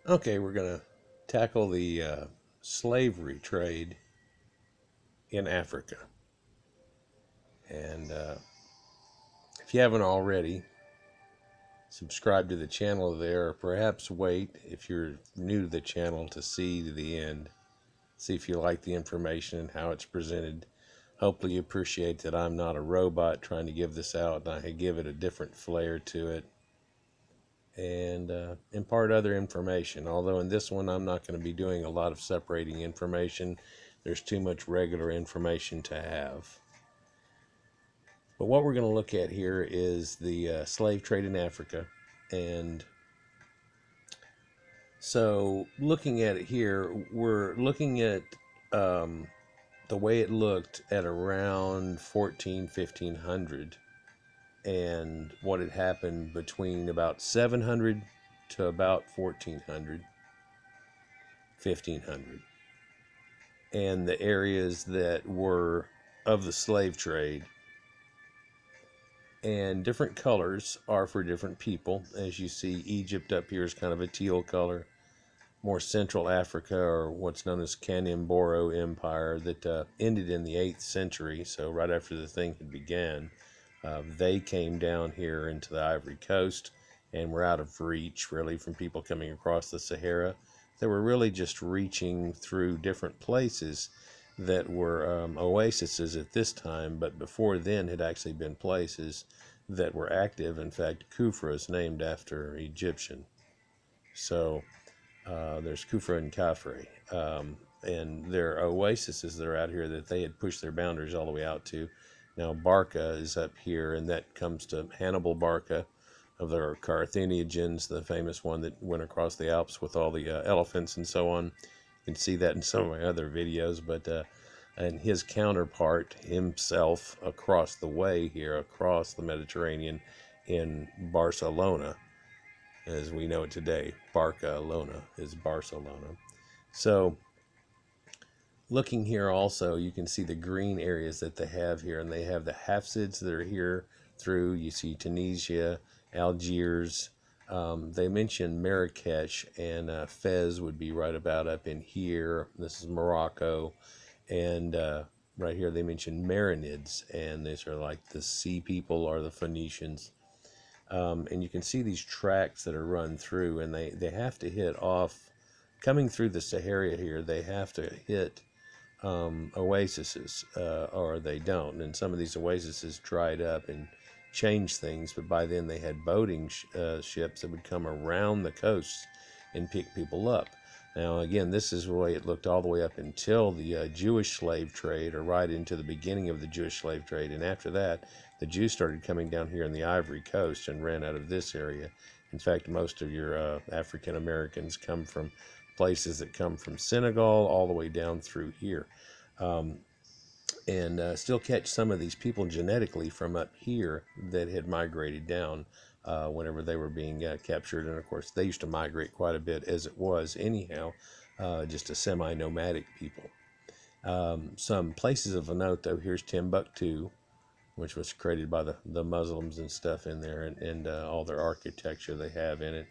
Okay, we're going to tackle the slavery trade in Africa. And if you haven't already, subscribe to the channel there, or perhaps wait if you're new to the channel to see to the end. See if you like the information and how it's presented. Hopefully you appreciate that I'm not a robot trying to give this out, and I give it a different flair to it. And impart other information. Although in this one I'm not going to be doing a lot of separating information. There's too much regular information to have. But what we're going to look at here is the slave trade in Africa. And so looking at it here, we're looking at the way it looked at around 1500 and what had happened between about 700 to about 1400, 1500, and the areas that were of the slave trade. And different colors are for different people. As you see, Egypt up here is kind of a teal color. More Central Africa, or what's known as Kanem-Borno Empire, that ended in the 8th century, so right after the thing had began. They came down here into the Ivory Coast and were out of reach, really, from people coming across the Sahara. They were really just reaching through different places that were oases at this time, but before then had actually been places that were active. In fact, Kufra is named after Egyptian. So there's Kufra and Khafre, and there are oases that are out here that they had pushed their boundaries all the way out to. Now Barca is up here, and that comes to Hannibal Barca of the Carthaginians, the famous one that went across the Alps with all the elephants and so on. You can see that in some of my other videos, but and his counterpart himself across the way here, across the Mediterranean in Barcelona, as we know it today. Barcelona is Barcelona. So looking here also, you can see the green areas that they have here, and they have the Hafsids that are here through. You see Tunisia, Algiers. They mentioned Marrakesh, and Fez would be right about up in here. This is Morocco. And right here they mentioned Marinids, and these are like the sea people or the Phoenicians. And you can see these tracks that are run through, and they have to hit off, coming through the Sahara here, they have to hit oases, or they don't. And some of these oases dried up and changed things, but by then they had boating ships that would come around the coasts and pick people up. Now again, this is the way it looked all the way up until the Jewish slave trade, or right into the beginning of the Jewish slave trade. And after that, the Jews started coming down here in the Ivory Coast and ran out of this area. In fact, most of your African Americans come from places that come from Senegal all the way down through here. And still catch some of these people genetically from up here that had migrated down whenever they were being captured. And of course, they used to migrate quite a bit as it was anyhow, just a semi-nomadic people. Some places of note, though, here's Timbuktu, which was created by the Muslims and stuff in there, and all their architecture they have in it.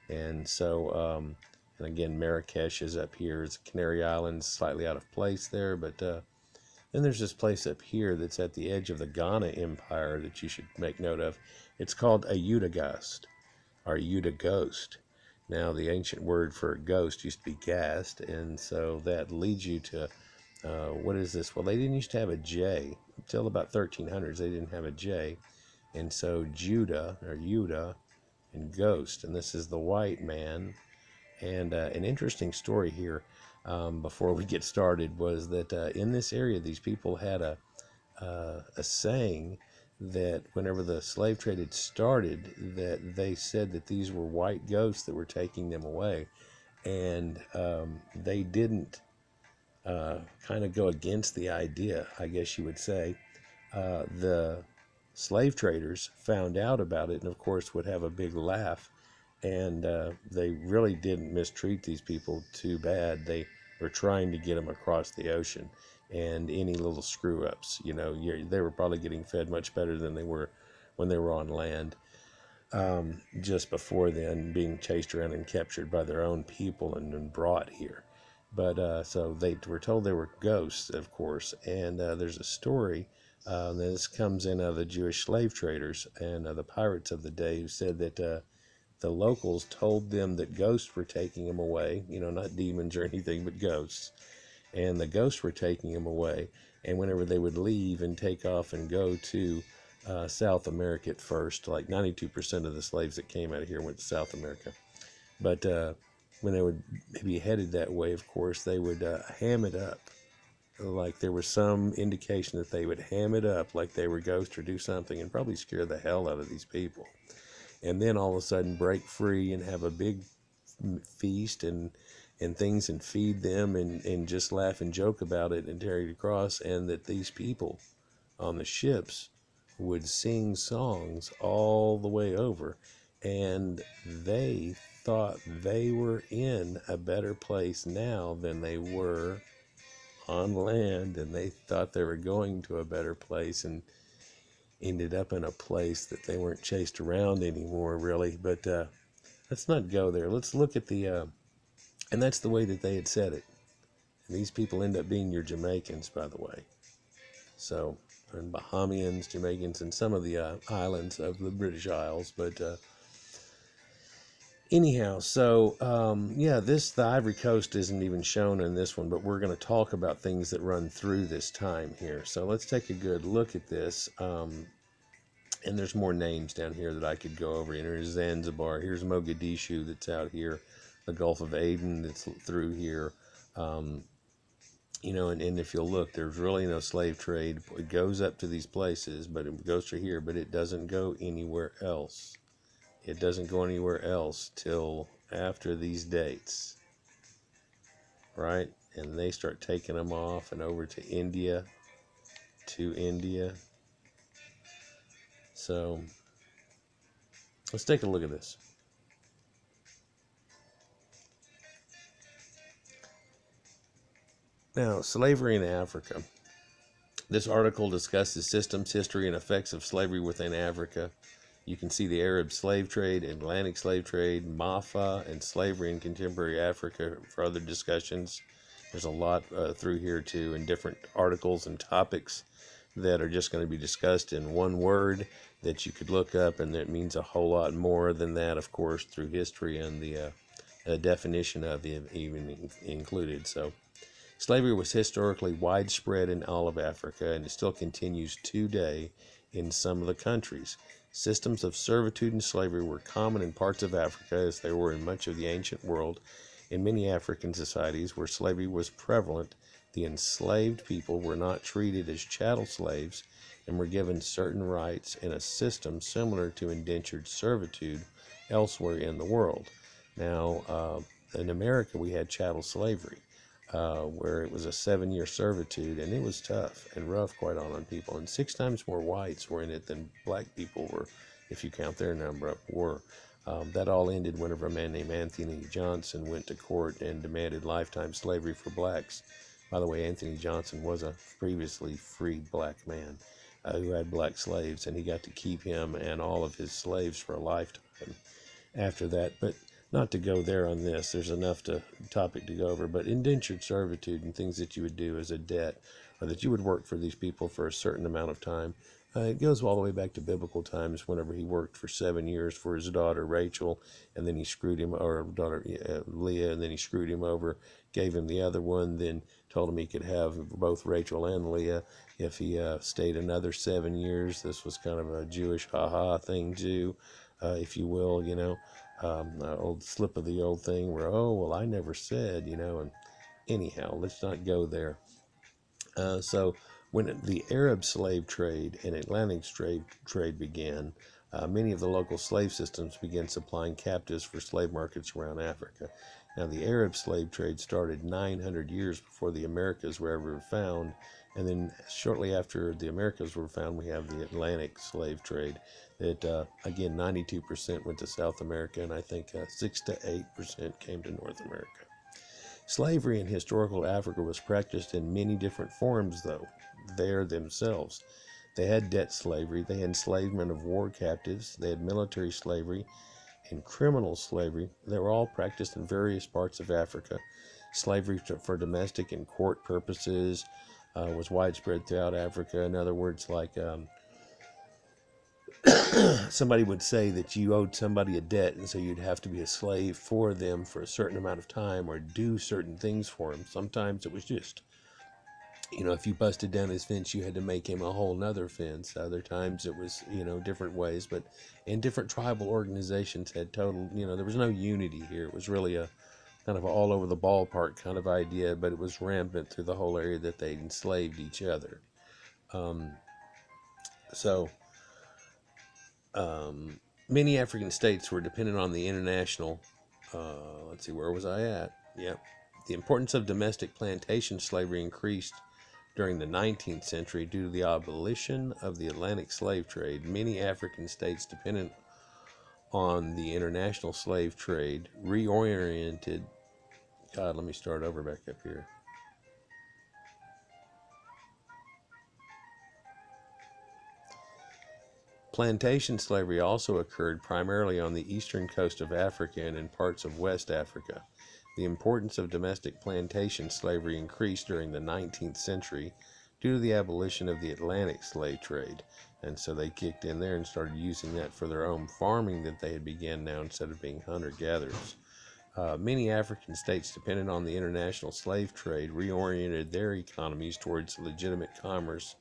And so, and again, Marrakesh is up here. It's Canary Islands, slightly out of place there, but then there's this place up here that's at the edge of the Ghana Empire that you should make note of. It's called a Udagast, or Udagost. Now, the ancient word for ghost used to be gast, and so that leads you to, what is this? Well, they didn't used to have a J. Until about 1300s, they didn't have a J. And so Judah, or Yuda, and ghost, and this is the white man. And an interesting story here, before we get started, was that in this area, these people had a saying that whenever the slave trade had started, that they said that these were white ghosts that were taking them away. And they didn't kind of go against the idea, I guess you would say. The slave traders found out about it, and of course would have a big laugh. And they really didn't mistreat these people too bad. They were trying to get them across the ocean, and any little screw-ups, you know, they were probably getting fed much better than they were when they were on land. just before then, being chased around and captured by their own people and brought here. But so they were told they were ghosts, of course. And there's a story. This comes in the Jewish slave traders and the pirates of the day, who said that the locals told them that ghosts were taking them away. Not demons or anything, but ghosts. And the ghosts were taking them away. And whenever they would leave and take off and go to South America at first, like 92% of the slaves that came out of here went to South America. But when they would be headed that way, of course, they would ham it up. Like there was some indication that they would ham it up like they were ghosts or do something and probably scare the hell out of these people. And then all of a sudden break free and have a big feast and things and feed them and just laugh and joke about it and carry it across. And that these people on the ships would sing songs all the way over. And they thought they were in a better place now than they were on land, and they thought they were going to a better place and ended up in a place that they weren't chased around anymore, really. But let's not go there. Let's look at the and that's the way that they had said it. And these people end up being your Jamaicans, by the way. So, and Bahamians, Jamaicans, and some of the islands of the British Isles. But anyhow, so yeah, the Ivory Coast isn't even shown in this one, but we're going to talk about things that run through this time here. So let's take a good look at this. And there's more names down here that I could go over. Here's Zanzibar. Here's Mogadishu that's out here. The Gulf of Aden that's through here. And if you'll look, there's really no slave trade. It goes up to these places, but it goes to here, but it doesn't go anywhere else. It doesn't go anywhere else till after these dates, right? And they start taking them off and over to India. So let's take a look at this. Now, slavery in Africa. This article discusses systems, history, and effects of slavery within Africa. You can see the Arab slave trade, Atlantic slave trade, Mafa, and slavery in contemporary Africa for other discussions. There's a lot through here, too, and different articles and topics that are just going to be discussed in one word that you could look up, and that means a whole lot more than that, of course, through history and the definition of it even included. So, slavery was historically widespread in all of Africa, and it still continues today in some of the countries. Systems of servitude and slavery were common in parts of Africa, as they were in much of the ancient world. In many African societies where slavery was prevalent, the enslaved people were not treated as chattel slaves and were given certain rights in a system similar to indentured servitude elsewhere in the world. Now, in America, we had chattel slavery, where it was a 7-year servitude, and it was tough and rough, quite on people. And 6 times more whites were in it than black people were, if you count their number up, were. That all ended whenever a man named Anthony Johnson went to court and demanded lifetime slavery for blacks. By the way, Anthony Johnson was a previously freed black man who had black slaves, and he got to keep him and all of his slaves for a lifetime after that. But not to go there on this, there's enough topic to go over. But indentured servitude and things that you would do as a debt, or that you would work for these people for a certain amount of time, it goes all the way back to biblical times, whenever he worked for 7 years for his daughter Rachel, and then he screwed him, or daughter Leah, and then he screwed him over, gave him the other one, then told him he could have both Rachel and Leah if he stayed another 7 years. This was kind of a Jewish ha-ha thing too, if you will, old slip of the old thing where, oh, well, I never said, and anyhow, let's not go there. So when the Arab slave trade and Atlantic slave trade began, many of the local slave systems began supplying captives for slave markets around Africa. Now, the Arab slave trade started 900 years before the Americas were ever found, and then shortly after the Americas were found, we have the Atlantic slave trade. That, again, 92% went to South America, and I think 6 to 8% came to North America. Slavery in historical Africa was practiced in many different forms, though, there themselves. They had debt slavery, they had enslavement of war captives, they had military slavery, and criminal slavery. They were all practiced in various parts of Africa. Slavery for domestic and court purposes was widespread throughout Africa. In other words, like somebody would say that you owed somebody a debt, and so you'd have to be a slave for them for a certain amount of time or do certain things for them. Sometimes it was just, if you busted down his fence, you had to make him a whole nother fence. Other times it was, different ways. But in different tribal organizations had total, there was no unity here. It was really a kind of all over the ballpark kind of idea, but it was rampant through the whole area that they enslaved each other. So many African states were dependent on the international, let's see, where was I at? Yep. The importance of domestic plantation slavery increased during the 19th century due to the abolition of the Atlantic slave trade. Many African states dependent on the international slave trade reoriented. God, let me start over back up here. Plantation slavery also occurred primarily on the eastern coast of Africa and in parts of West Africa. The importance of domestic plantation slavery increased during the 19th century due to the abolition of the Atlantic slave trade. And so they kicked in there and started using that for their own farming that they had began now instead of being hunter-gatherers. Many African states dependent on the international slave trade reoriented their economies towards legitimate commerce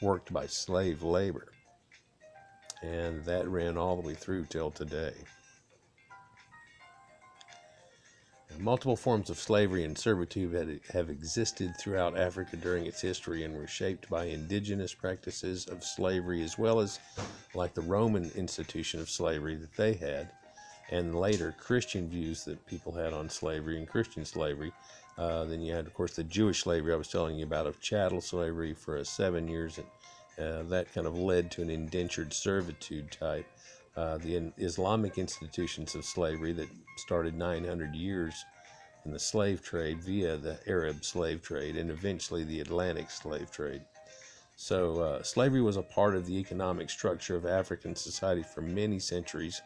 worked by slave labor. And that ran all the way through till today. Multiple forms of slavery and servitude have existed throughout Africa during its history and were shaped by indigenous practices of slavery as well as like the Roman institution of slavery that they had, and later Christian views that people had on slavery and Christian slavery. Then you had, of course, the Jewish slavery I was telling you about of chattel slavery for 7 years, and that kind of led to an indentured servitude type. The Islamic institutions of slavery that started 900 years in the slave trade via the Arab slave trade and eventually the Atlantic slave trade. So slavery was a part of the economic structure of African society for many centuries,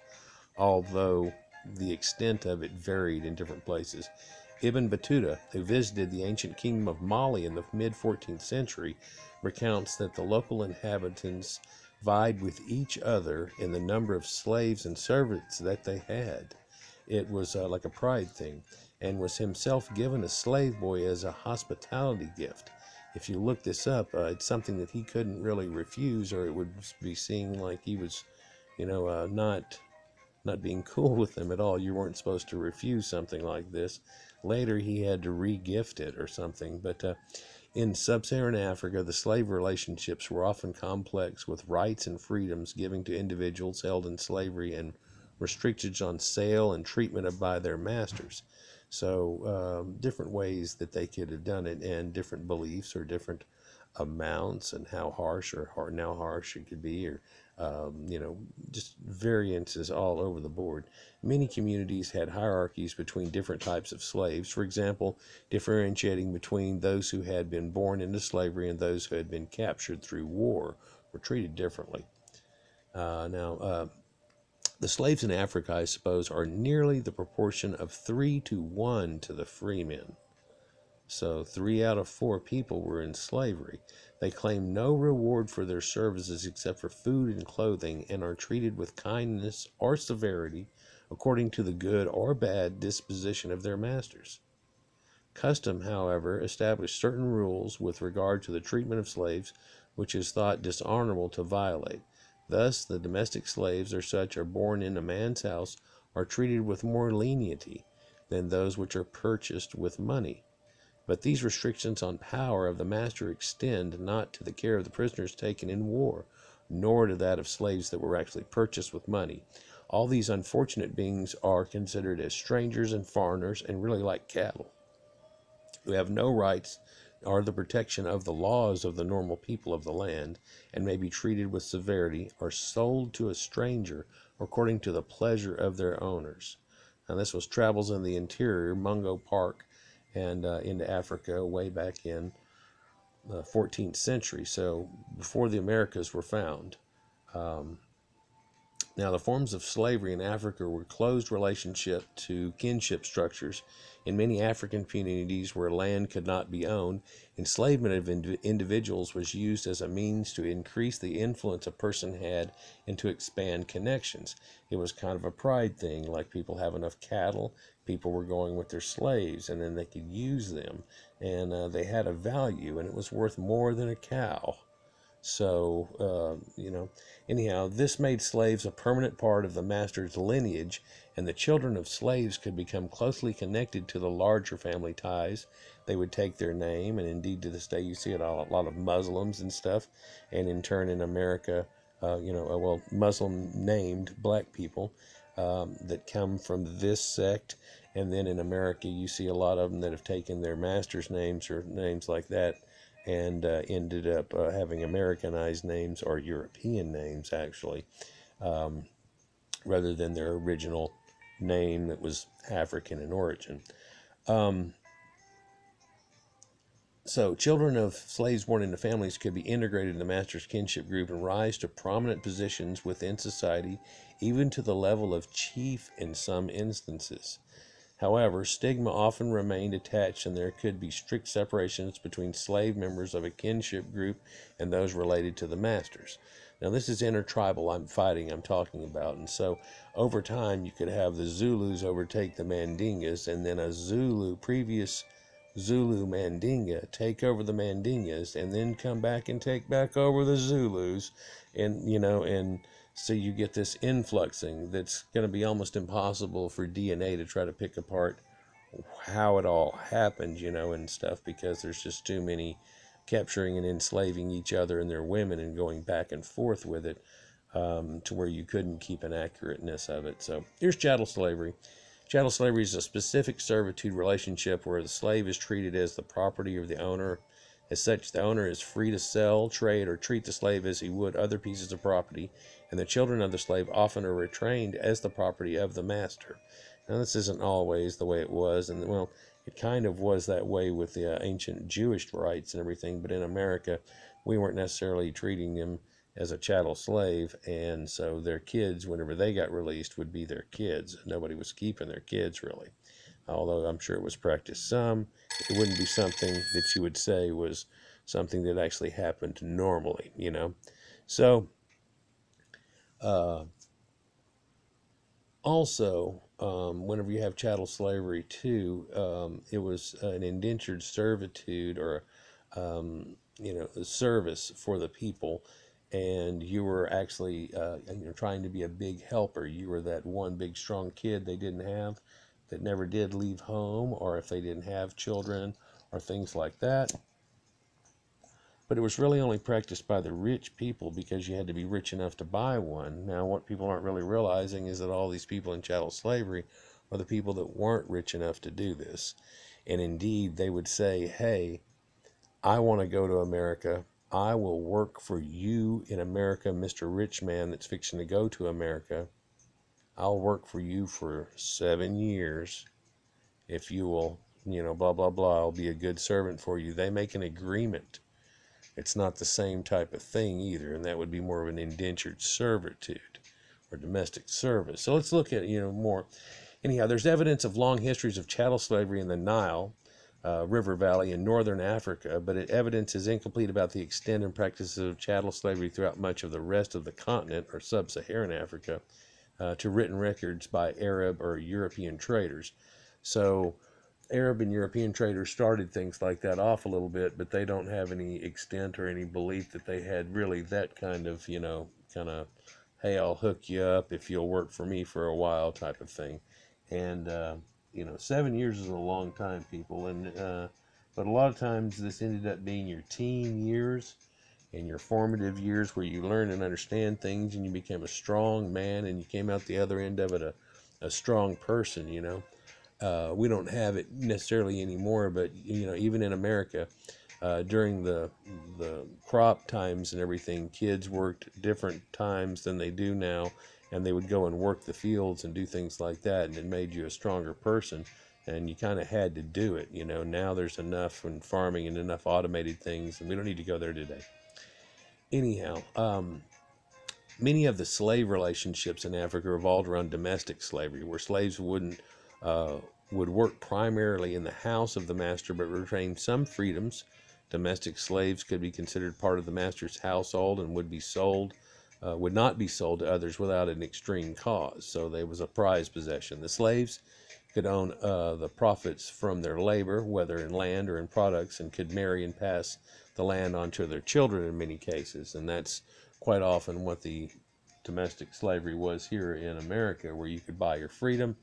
although the extent of it varied in different places. Ibn Battuta, who visited the ancient kingdom of Mali in the mid-14th century, recounts that the local inhabitants vied with each other in the number of slaves and servants that they had. It was like a pride thing, and was himself given a slave boy as a hospitality gift. If you look this up, it's something that he couldn't really refuse, or it would be seen like he was, not being cool with them at all. You weren't supposed to refuse something like this. Later, he had to re-gift it or something. But in sub-Saharan Africa, the slave relationships were often complex, with rights and freedoms given to individuals held in slavery and restrictions on sale and treatment by their masters. So different ways that they could have done it, and different beliefs or different amounts, and how harsh or how harsh it could be, or just variances all over the board. Many communities had hierarchies between different types of slaves. For example, differentiating between those who had been born into slavery and those who had been captured through war were treated differently. The slaves in Africa, I suppose, are nearly the proportion of 3-1 to the free men. So 3 out of 4 people were in slavery. They claim no reward for their services except for food and clothing, and are treated with kindness or severity according to the good or bad disposition of their masters. Custom, however, established certain rules with regard to the treatment of slaves, which is thought dishonorable to violate. Thus, the domestic slaves or such are born in a man's house are treated with more lenity than those which are purchased with money. But these restrictions on power of the master extend not to the care of the prisoners taken in war, nor to that of slaves that were actually purchased with money. All these unfortunate beings are considered as strangers and foreigners, and really like cattle, who have no rights or the protection of the laws of the normal people of the land, and may be treated with severity, or sold to a stranger according to the pleasure of their owners. Now, this was Travels in the Interior, Mungo Park, and into Africa way back in 14th century, so before the Americas were found. Um, Now, the forms of slavery in Africa were closed relationship to kinship structures. In many African communities where land could not be owned, enslavement of individuals was used as a means to increase the influence a person had and to expand connections. It was kind of a pride thing, like people have enough cattle, people were going with their slaves, and then they could use them, and they had a value, and it was worth more than a cow. So, anyhow, this made slaves a permanent part of the master's lineage, and the children of slaves could become closely connected to the larger family ties. They would take their name, and indeed to this day you see it a lot of Muslims and stuff, and in turn in America, Muslim named black people that come from this sect, and then in America you see a lot of them that have taken their master's names or names like that and ended up having Americanized names or European names, actually, rather than their original name that was African in origin. So, children of slaves born into families could be integrated in the master's kinship group and rise to prominent positions within society, even to the level of chief in some instances. However, stigma often remained attached, and there could be strict separations between slave members of a kinship group and those related to the masters. Now, this is intertribal I'm talking about, and so over time you could have the Zulus overtake the Mandingas, and then previous Zulu Mandinga take over the Mandingas, and then come back and take back over the Zulus, and so you get this influxing that's going to be almost impossible for DNA to try to pick apart how it all happened, and stuff, because there's just too many capturing and enslaving each other and their women and going back and forth with it, to where you couldn't keep an accurateness of it. So here's chattel slavery. Chattel slavery is a specific servitude relationship where the slave is treated as the property of the owner. As such, the owner is free to sell, trade, or treat the slave as he would other pieces of property, and the children of the slave often are retrained as the property of the master. Now, this isn't always the way it was, and well, it kind of was that way with the ancient Jewish rights and everything, but in America, we weren't necessarily treating them as a chattel slave, and so their kids, whenever they got released, would be their kids. Nobody was keeping their kids, really. Although I'm sure it was practiced some, it wouldn't be something that you would say was something that actually happened normally, So, also, whenever you have chattel slavery too, it was an indentured servitude or, a service for the people, and you were actually, trying to be a big helper. You were that one big strong kid they didn't have, that never did leave home, or if they didn't have children or things like that. But it was really only practiced by the rich people because you had to be rich enough to buy one. Now, what people aren't really realizing is that all these people in chattel slavery are the people that weren't rich enough to do this. And indeed, they would say, hey, I want to go to America. I will work for you in America, Mr. Rich Man that's fixing to go to America. I'll work for you for 7 years if you will, blah, blah, blah. I'll be a good servant for you. They make an agreement. It's not the same type of thing either, and that would be more of an indentured servitude or domestic service. So let's look at, more. Anyhow, there's evidence of long histories of chattel slavery in the Nile River Valley in northern Africa, but evidence is incomplete about the extent and practices of chattel slavery throughout much of the rest of the continent or sub-Saharan Africa, to written records by Arab or European traders. So Arab and European traders started things like that off a little bit, but they don't have any extent or any belief that they had really that kind of, hey, I'll hook you up if you'll work for me for a while type of thing. And, 7 years is a long time, people. And but a lot of times this ended up being your teen years and your formative years where you learn and understand things and you became a strong man and you came out the other end of it a strong person, We don't have it necessarily anymore, but, even in America, during the crop times and everything, kids worked different times than they do now, and they would go and work the fields and do things like that, and it made you a stronger person and you kind of had to do it. Now there's enough in farming and enough automated things, and we don't need to go there today. Anyhow, many of the slave relationships in Africa revolved around domestic slavery, where slaves would work primarily in the house of the master, but retain some freedoms. Domestic slaves could be considered part of the master's household and would not be sold to others without an extreme cause. So they was a prized possession. The slaves could own the profits from their labor, whether in land or in products, and could marry and pass the land on to their children in many cases. And that's quite often what the domestic slavery was here in America, where you could buy your freedom,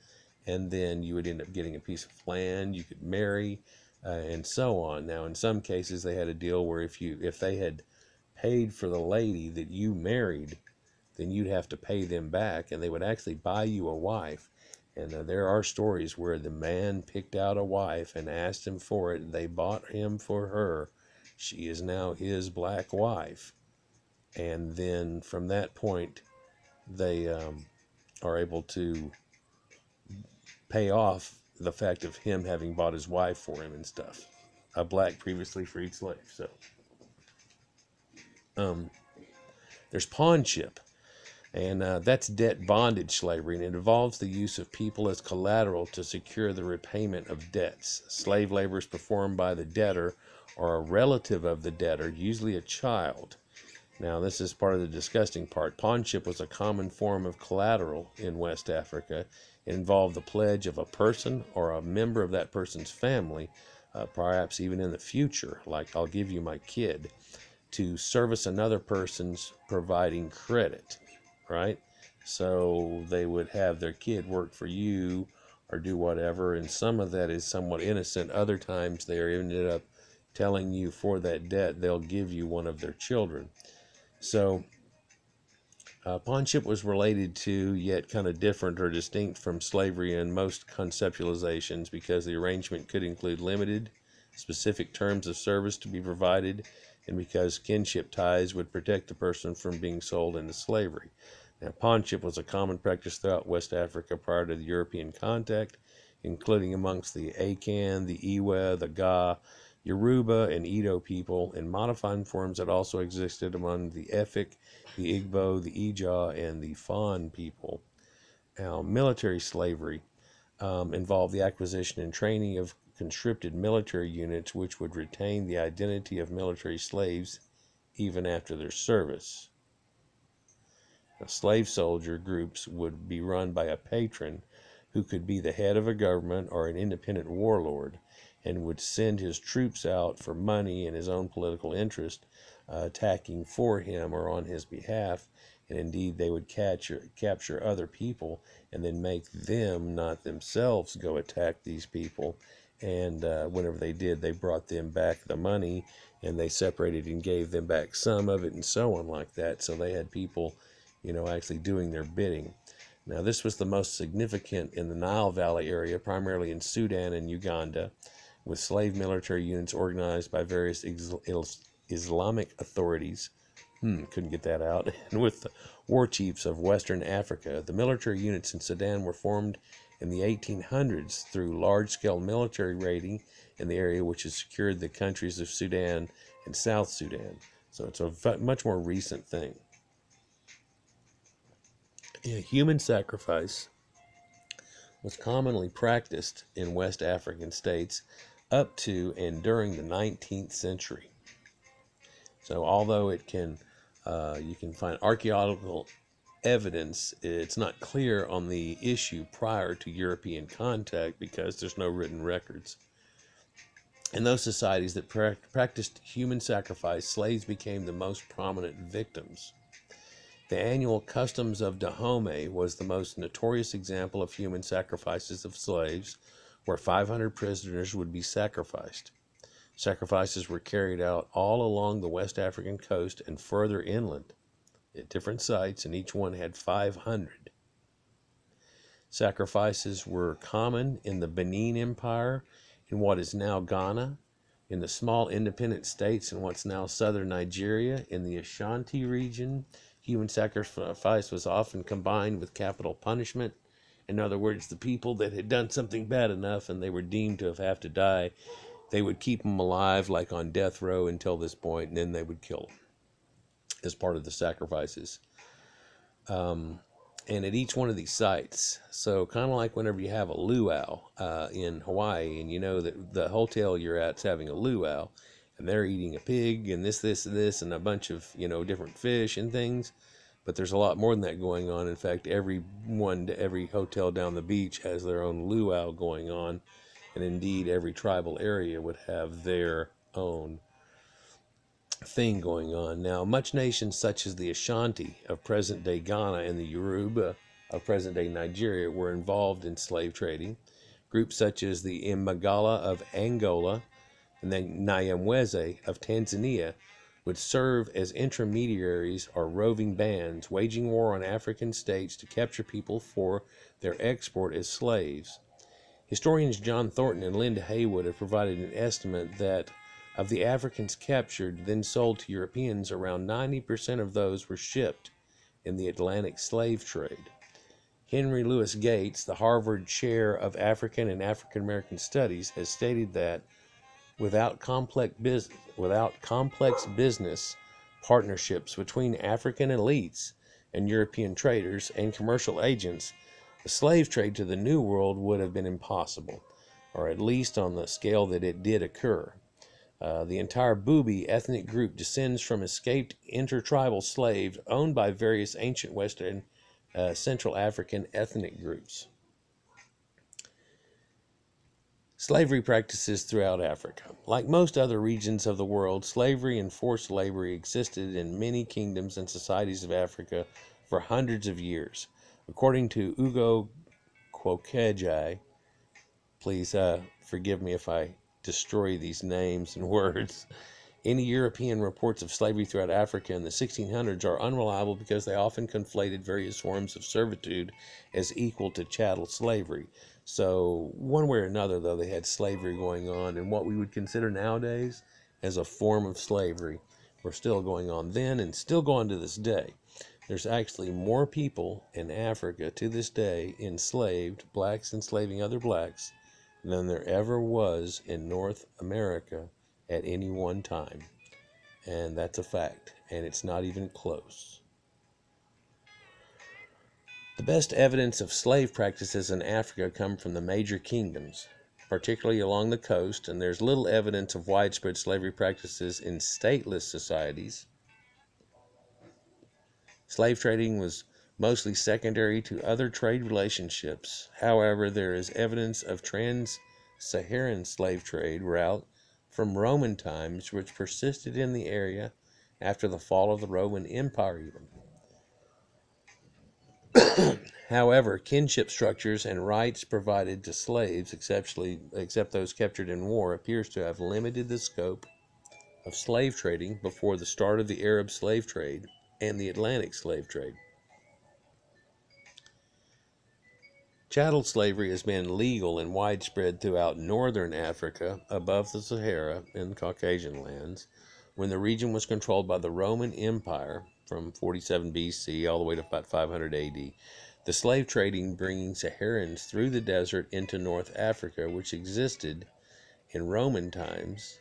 and then you would end up getting a piece of land, you could marry, and so on. Now, in some cases, they had a deal where if they had paid for the lady that you married, then you'd have to pay them back, and they would actually buy you a wife. And there are stories where the man picked out a wife and asked him for it, and they bought him for her. She is now his black wife. And then from that point, they are able to pay off the fact of him having bought his wife for him and stuff. A black previously freed slave. So there's pawnship, and that's debt bondage slavery, and it involves the use of people as collateral to secure the repayment of debts. Slave labor is performed by the debtor or a relative of the debtor, usually a child. Now, this is part of the disgusting part. Pawnship was a common form of collateral in West Africa. It involved the pledge of a person or a member of that person's family, perhaps even in the future, like I'll give you my kid, to service another person's providing credit, right? So they would have their kid work for you or do whatever, and some of that is somewhat innocent. Other times they ended up telling you for that debt they'll give you one of their children. So pawnship was related to, yet kind of different or distinct from slavery in most conceptualizations, because the arrangement could include limited, specific terms of service to be provided, and because kinship ties would protect the person from being sold into slavery. Now, pawnship was a common practice throughout West Africa prior to the European contact, including amongst the Akan, the Iwa, the Ga, Yoruba, and Edo people, in modified forms that also existed among the Efik, the Igbo, the Ija, and the Fon people. Now, military slavery involved the acquisition and training of conscripted military units, which would retain the identity of military slaves even after their service. Now, slave soldier groups would be run by a patron who could be the head of a government or an independent warlord, and would send his troops out for money and his own political interest, attacking for him or on his behalf. And indeed, they would capture other people and then make them, not themselves, go attack these people. And whenever they did, they brought them back the money, and they separated and gave them back some of it, and so on like that. So they had people, actually doing their bidding. Now, this was the most significant in the Nile Valley area, primarily in Sudan and Uganda, with slave military units organized by various Islamic authorities. Couldn't get that out. And with the war chiefs of Western Africa. The military units in Sudan were formed in the 1800s through large-scale military raiding in the area, which has secured the countries of Sudan and South Sudan. So it's a much more recent thing. Human sacrifice was commonly practiced in West African states up to and during the 19th century. So although you can find archaeological evidence, it's not clear on the issue prior to European contact because there's no written records. In those societies that practiced human sacrifice, slaves became the most prominent victims. The annual customs of Dahomey was the most notorious example of human sacrifices of slaves, where 500 prisoners would be sacrificed. Sacrifices were carried out all along the West African coast and further inland at different sites, and each one had 500. Sacrifices were common in the Benin Empire, in what is now Ghana, in the small independent states in what's now southern Nigeria, in the Ashanti region. Human sacrifice was often combined with capital punishment, In other words, the people that had done something bad enough and they were deemed to have to die, they would keep them alive, like on death row until this point, and then they would kill them as part of the sacrifices. And at each one of these sites, so kind of like whenever you have a luau in Hawaii, and you know that the hotel you're at's having a luau, and they're eating a pig and this, and a bunch of, different fish and things. But there's a lot more than that going on. In fact, every hotel down the beach has their own luau going on. And indeed, every tribal area would have their own thing going on. Now, much nations such as the Ashanti of present-day Ghana and the Yoruba of present-day Nigeria were involved in slave trading. Groups such as the Imagala of Angola and the Nyamwezi of Tanzania would serve as intermediaries or roving bands, waging war on African states to capture people for their export as slaves. Historians John Thornton and Linda Haywood have provided an estimate that of the Africans captured, then sold to Europeans, around 90% of those were shipped in the Atlantic slave trade. Henry Louis Gates, the Harvard Chair of African and African American Studies, has stated that without complex business partnerships between African elites and European traders and commercial agents, the slave trade to the New World would have been impossible, or at least on the scale that it did occur. The entire Bubi ethnic group descends from escaped intertribal slaves owned by various ancient Western Central African ethnic groups. Slavery practices throughout Africa. Like most other regions of the world, slavery and forced labor existed in many kingdoms and societies of Africa for hundreds of years. According to Ugo Quokejai, please forgive me if I destroy these names and words, any European reports of slavery throughout Africa in the 1600s are unreliable because they often conflated various forms of servitude as equal to chattel slavery. So one way or another, though, they had slavery going on, and what we would consider nowadays as a form of slavery were still going on then and still going to this day. There's actually more people in Africa to this day enslaved, blacks enslaving other blacks, than there ever was in North America at any one time. And that's a fact, and it's not even close. The best evidence of slave practices in Africa come from the major kingdoms, particularly along the coast, and there's little evidence of widespread slavery practices in stateless societies. Slave trading was mostly secondary to other trade relationships. However, there is evidence of trans-Saharan slave trade route from Roman times, which persisted in the area after the fall of the Roman Empire even. However, kinship structures and rights provided to slaves, except those captured in war, appears to have limited the scope of slave trading before the start of the Arab slave trade and the Atlantic slave trade. Chattel slavery has been legal and widespread throughout northern Africa, above the Sahara, in Caucasian lands, when the region was controlled by the Roman Empire from 47 BC all the way to about 500 AD. The slave trading bringing Saharans through the desert into North Africa, which existed in Roman times,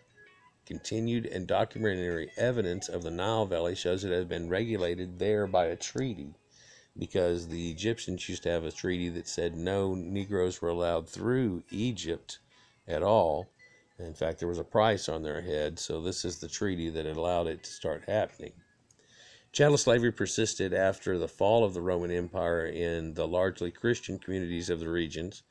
continued, and documentary evidence of the Nile Valley shows it has been regulated there by a treaty, because the Egyptians used to have a treaty that said no Negroes were allowed through Egypt at all. In fact, there was a price on their head, so this is the treaty that allowed it to start happening. Chattel slavery persisted after the fall of the Roman Empire in the largely Christian communities of the regions.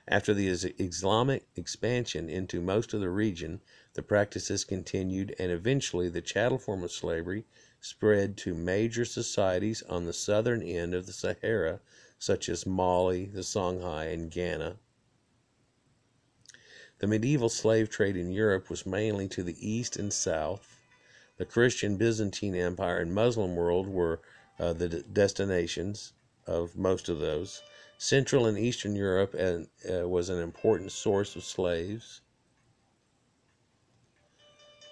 After the Islamic expansion into most of the region, the practices continued, and eventually the chattel form of slavery spread to major societies on the southern end of the Sahara, such as Mali, the Songhai, and Ghana. The medieval slave trade in Europe was mainly to the east and south. The Christian Byzantine Empire and Muslim world were the destinations of most of those. Central and Eastern Europe was an important source of slaves.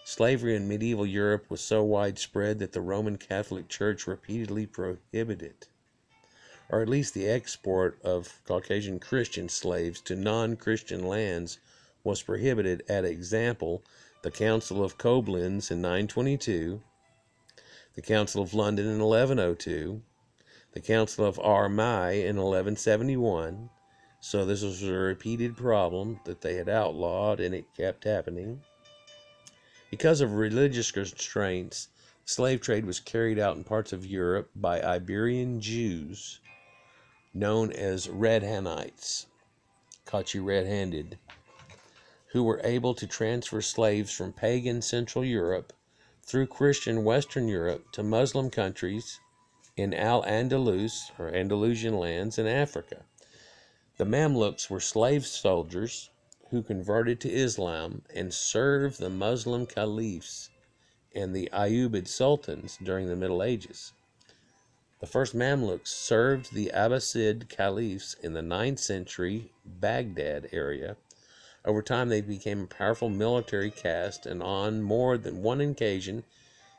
Slavery in medieval Europe was so widespread that the Roman Catholic Church repeatedly prohibited it. or at least the export of Caucasian Christian slaves to non-Christian lands was prohibited. At example, the Council of Koblenz in 922, the Council of London in 1102, the Council of Armagh in 1171. So this was a repeated problem that they had outlawed, and it kept happening. Because of religious constraints, slave trade was carried out in parts of Europe by Iberian Jews known as Red Handites, caught you red-handed, who were able to transfer slaves from pagan Central Europe through Christian Western Europe to Muslim countries in Al-Andalus, or Andalusian lands, in Africa. The Mamluks were slave soldiers who converted to Islam and served the Muslim caliphs and the Ayyubid sultans during the Middle Ages. The first Mamluks served the Abbasid caliphs in the 9th century Baghdad area. Over time, they became a powerful military caste, and on more than one occasion,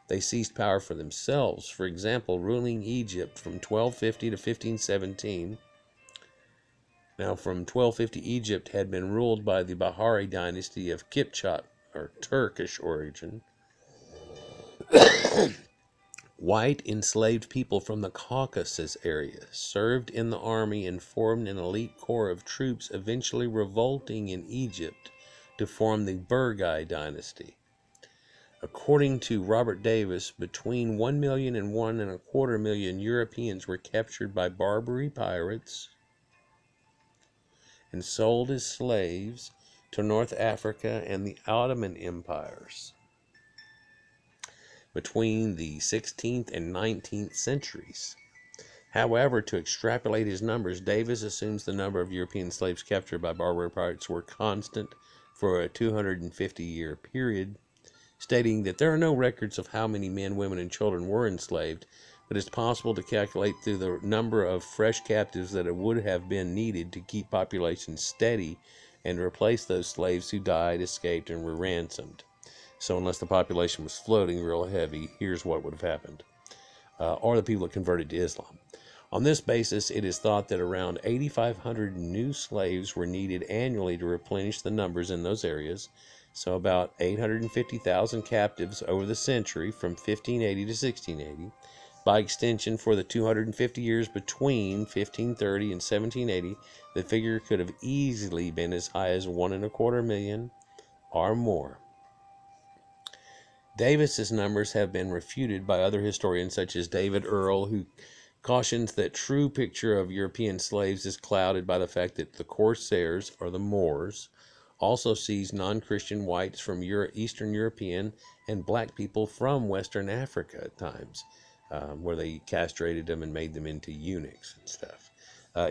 they seized power for themselves. For example, ruling Egypt from 1250 to 1517. Now, from 1250, Egypt had been ruled by the Bahari dynasty of Kipchak, or Turkish origin. White enslaved people from the Caucasus area served in the army and formed an elite corps of troops, eventually revolting in Egypt to form the Burgai dynasty. According to Robert Davis, between 1 million and 1.25 million Europeans were captured by Barbary pirates and sold as slaves to North Africa and the Ottoman empires between the 16th and 19th centuries. However, to extrapolate his numbers, Davis assumes the number of European slaves captured by Barbary pirates were constant for a 250-year period, stating that there are no records of how many men, women, and children were enslaved, but it's possible to calculate through the number of fresh captives that it would have been needed to keep population steady and replace those slaves who died, escaped, and were ransomed. So unless the population was floating real heavy, here's what would have happened. Or the people that converted to Islam. On this basis, it is thought that around 8,500 new slaves were needed annually to replenish the numbers in those areas. So about 850,000 captives over the century from 1580 to 1680. By extension, for the 250 years between 1530 and 1780, the figure could have easily been as high as 1.25 million or more. Davis's numbers have been refuted by other historians such as David Earle, who cautions that true picture of European slaves is clouded by the fact that the Corsairs, or the Moors, also seized non-Christian whites from Eastern European and black people from Western Africa at times, where they castrated them and made them into eunuchs and stuff.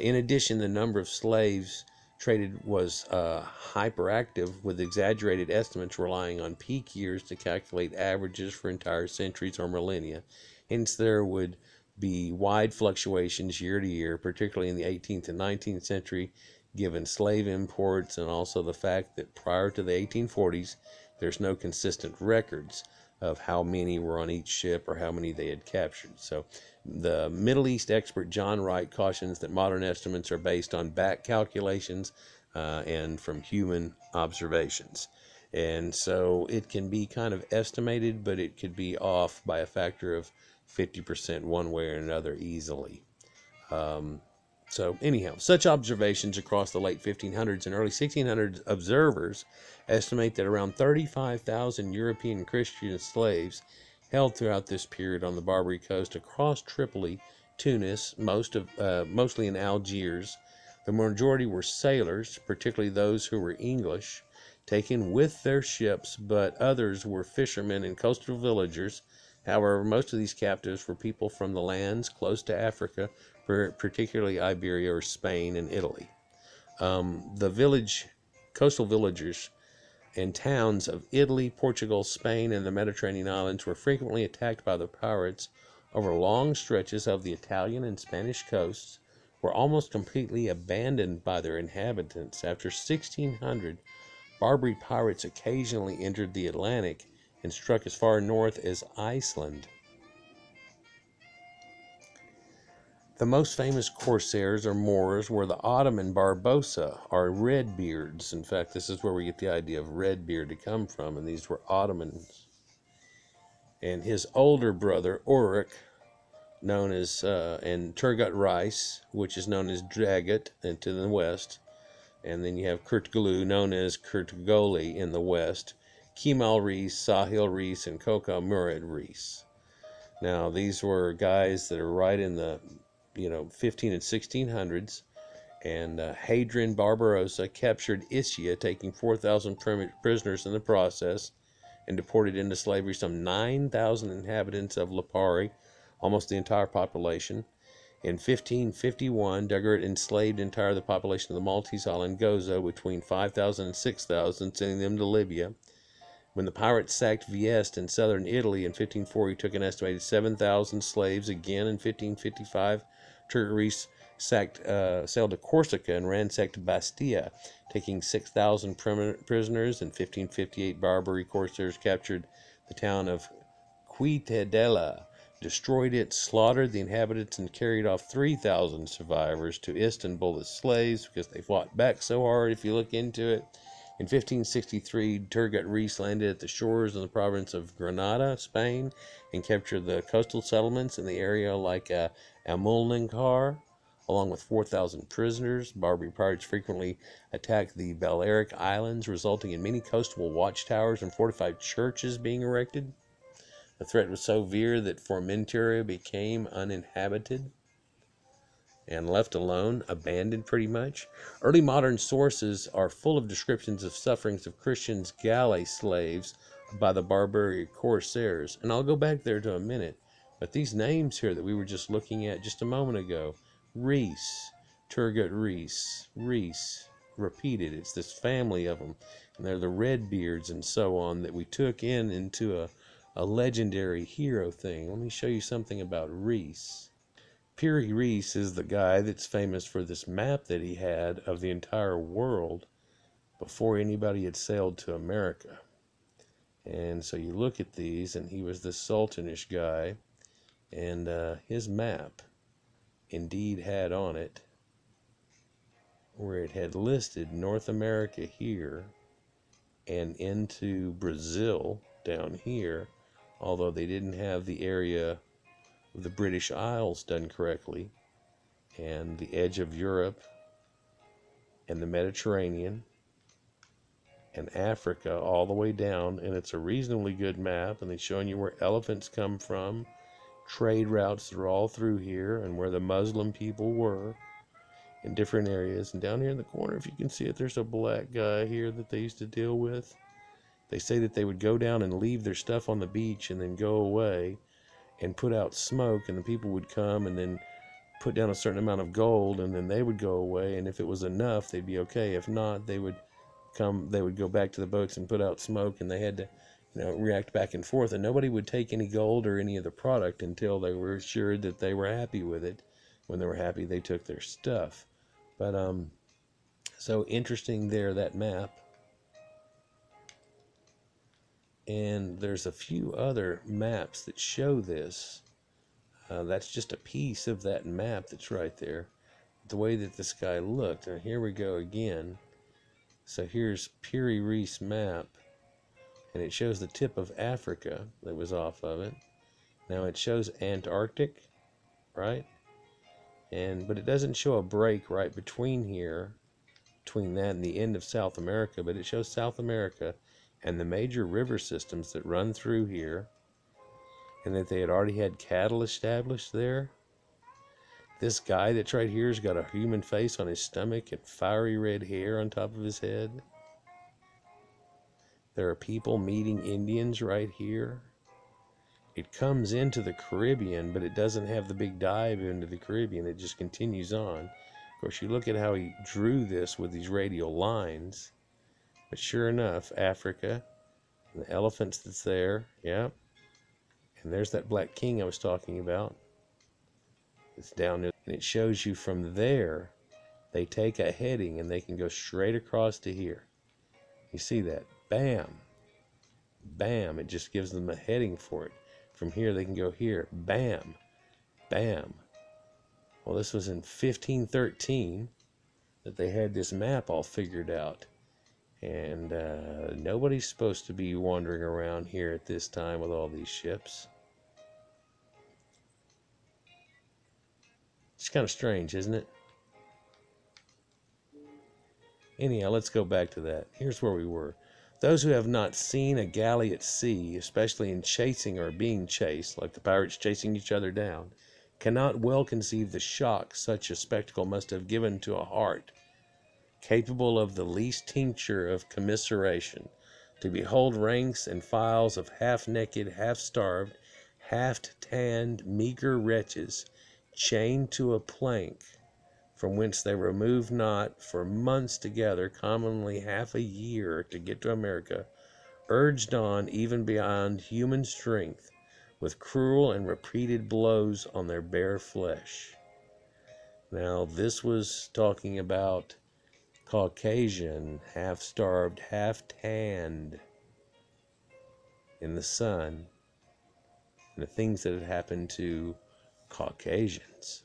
In addition, the number of slaves traded was hyperactive, with exaggerated estimates relying on peak years to calculate averages for entire centuries or millennia. Hence, there would be wide fluctuations year to year, particularly in the 18th and 19th century, given slave imports and also the fact that prior to the 1840s, there's no consistent records of how many were on each ship or how many they had captured. So the Middle East expert John Wright cautions that modern estimates are based on back calculations and from human observations. And so it can be kind of estimated, but it could be off by a factor of 50% one way or another easily. So anyhow, such observations across the late 1500s and early 1600s observers estimate that around 35,000 European Christian slaves held throughout this period on the Barbary coast across Tripoli, Tunis, mostly in Algiers. The majority were sailors, particularly those who were English, taken with their ships, but others were fishermen and coastal villagers. However, most of these captives were people from the lands close to Africa, particularly Iberia or Spain and Italy. The coastal villagers and towns of Italy, Portugal, Spain, and the Mediterranean islands were frequently attacked by the pirates over long stretches of the Italian and Spanish coasts, were almost completely abandoned by their inhabitants. After 1600, Barbary pirates occasionally entered the Atlantic and struck as far north as Iceland. The most famous corsairs or Moors were the Ottoman Barbosa, or RedBeards. In fact, this is where we get the idea of RedBeard to come from, and these were Ottomans. And his older brother, Ulrich, known as, and Turgut Reiss, which is known as Dragut, and to the west. And then you have Kurtgulu, known as Kurtgoli in the west. Kemal Reiss, Sahil Reiss, and Kokal Murad Reiss. Now, these were guys that are right in the 15 and 1600s, and Hadrian Barbarossa captured Ischia, taking 4,000 prisoners in the process, and deported into slavery some 9,000 inhabitants of Lipari, almost the entire population. In 1551, Dugard enslaved entire the population of the Maltese island Gozo, between 5,000 and 6,000, sending them to Libya. When the pirates sacked Vieste in southern Italy in 1540, he took an estimated 7,000 slaves. Again in 1555, Turgut Reiss sailed to Corsica and ransacked Bastia, taking 6,000 prisoners. In 1558, Barbary corsairs captured the town of Ciutadella, destroyed it, slaughtered the inhabitants, and carried off 3,000 survivors to Istanbul as slaves because they fought back so hard, if you look into it. In 1563, Turgut Reiss landed at the shores of the province of Granada, Spain, and captured the coastal settlements in the area like Amulnankar, along with 4,000 prisoners. Barbary pirates frequently attacked the Balearic Islands, resulting in many coastal watchtowers and fortified churches being erected. The threat was so severe that Formentera became uninhabited and left alone, abandoned pretty much. Early modern sources are full of descriptions of sufferings of Christians' galley slaves by the Barbary corsairs. And I'll go back there to a minute. But these names here that we were just looking at just a moment ago, Reiss, Turgut Reiss, Reiss, repeated. It's this family of them. And they're the RedBeards and so on that we took into a legendary hero thing. Let me show you something about Reiss. Pierre Reiss is the guy that's famous for this map that he had of the entire world before anybody had sailed to America. And so you look at these, and he was this sultanish guy, and his map indeed had on it where it had listed North America here and into Brazil down here, although they didn't have the area of the British Isles done correctly, and the edge of Europe and the Mediterranean and Africa all the way down. And it's a reasonably good map, and they're showing you where elephants come from, trade routes that are all through here, and where the Muslim people were in different areas. And down here in the corner, if you can see it, there's a black guy here that they used to deal with. They say that they would go down and leave their stuff on the beach and then go away and put out smoke, and the people would come and then put down a certain amount of gold, and then they would go away, and if it was enough, they'd be okay. If not, they would go back to the boats and put out smoke, and they had to react back and forth, and nobody would take any gold or any of the product until they were assured that they were happy with it. When they were happy, they took their stuff. But so interesting there, that map. And there's a few other maps that show this. That's just a piece of that map that's right there. The way that this guy looked. And here we go again. So here's Pierre Reiss map. And it shows the tip of Africa that was off of it. Now it shows Antarctic, right? But it doesn't show a break right between here, between that and the end of South America. But it shows South America and the major river systems that run through here, and that they had already had cattle established there. This guy that's right here has got a human face on his stomach and fiery red hair on top of his head. There are people meeting Indians right here. It comes into the Caribbean, but it doesn't have the big dive into the Caribbean. It just continues on. Of course, you look at how he drew this with these radial lines. But sure enough, Africa, and the elephants that's there, yeah. And there's that black king I was talking about. It's down there. And it shows you from there, they take a heading and they can go straight across to here. You see that? Bam. Bam. It just gives them a heading for it. From here, they can go here. Bam. Bam. Well, this was in 1513 that they had this map all figured out. And nobody's supposed to be wandering around here at this time with all these ships. It's kind of strange, isn't it? Anyhow, let's go back to that. Here's where we were. Those who have not seen a galley at sea, especially in chasing or being chased, like the pirates chasing each other down, cannot well conceive the shock such a spectacle must have given to a heart capable of the least tincture of commiseration, to behold ranks and files of half-naked, half-starved, half-tanned, meager wretches, chained to a plank, from whence they removed not for months together, commonly half a year, to get to America, urged on even beyond human strength, with cruel and repeated blows on their bare flesh. Now, this was talking about Caucasian, half-starved, half-tanned in the sun, and the things that had happened to Caucasians.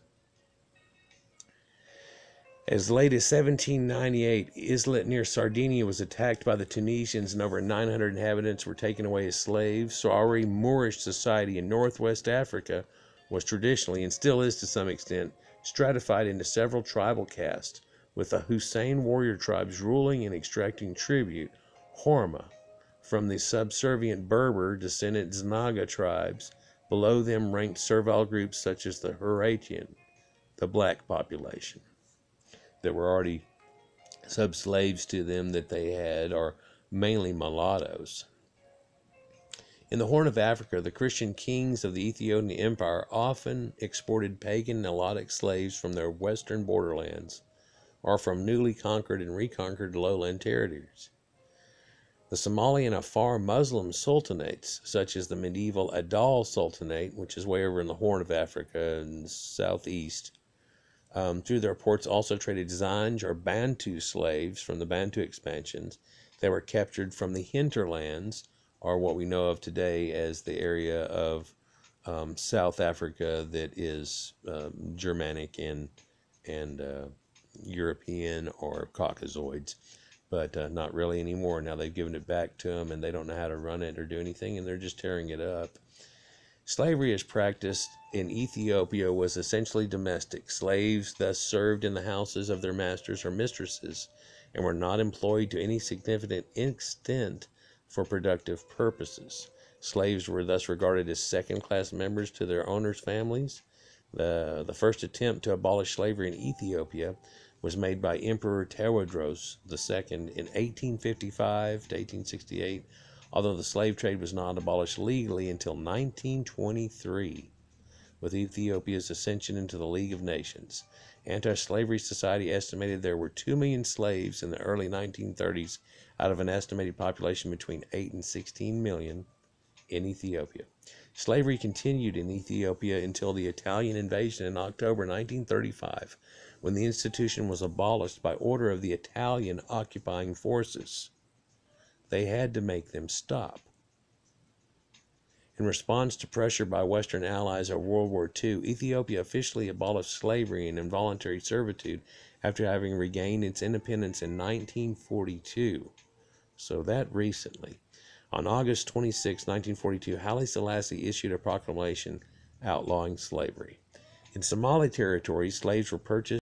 As late as 1798, Islet near Sardinia was attacked by the Tunisians and over 900 inhabitants were taken away as slaves. So already Moorish society in northwest Africa was traditionally, and still is to some extent, stratified into several tribal castes, with the Hussein warrior tribes ruling and extracting tribute, Horma, from the subservient Berber descendant Znaga tribes. Below them ranked servile groups such as the Hurratian, the black population, that were already sub-slaves to them that they had, are mainly mulattoes. In the Horn of Africa, the Christian kings of the Ethiopian Empire often exported pagan Nilotic slaves from their western borderlands, or from newly conquered and reconquered lowland territories. The Somali and Afar Muslim sultanates, such as the medieval Adal Sultanate, which is way over in the Horn of Africa and southeast, through their ports also traded Zanj or Bantu slaves from the Bantu expansions that were captured from the hinterlands, or what we know of today as the area of South Africa that is Germanic and European or Caucasoids, but not really anymore. Now they've given it back to them, and they don't know how to run it or do anything, and they're just tearing it up. Slavery as practiced in Ethiopia was essentially domestic. Slaves thus served in the houses of their masters or mistresses, and were not employed to any significant extent for productive purposes. Slaves were thus regarded as second-class members to their owners' families. The first attempt to abolish slavery in Ethiopia was made by Emperor Tewodros II in 1855 to 1868, although the slave trade was not abolished legally until 1923, with Ethiopia's ascension into the League of Nations. Anti-Slavery Society estimated there were 2 million slaves in the early 1930s out of an estimated population between 8 and 16 million in Ethiopia. Slavery continued in Ethiopia until the Italian invasion in October 1935, when the institution was abolished by order of the Italian occupying forces. They had to make them stop. In response to pressure by Western allies of World War II, Ethiopia officially abolished slavery and involuntary servitude after having regained its independence in 1942. So that recently. On August 26, 1942, Haile Selassie issued a proclamation outlawing slavery. In Somali territory, slaves were purchased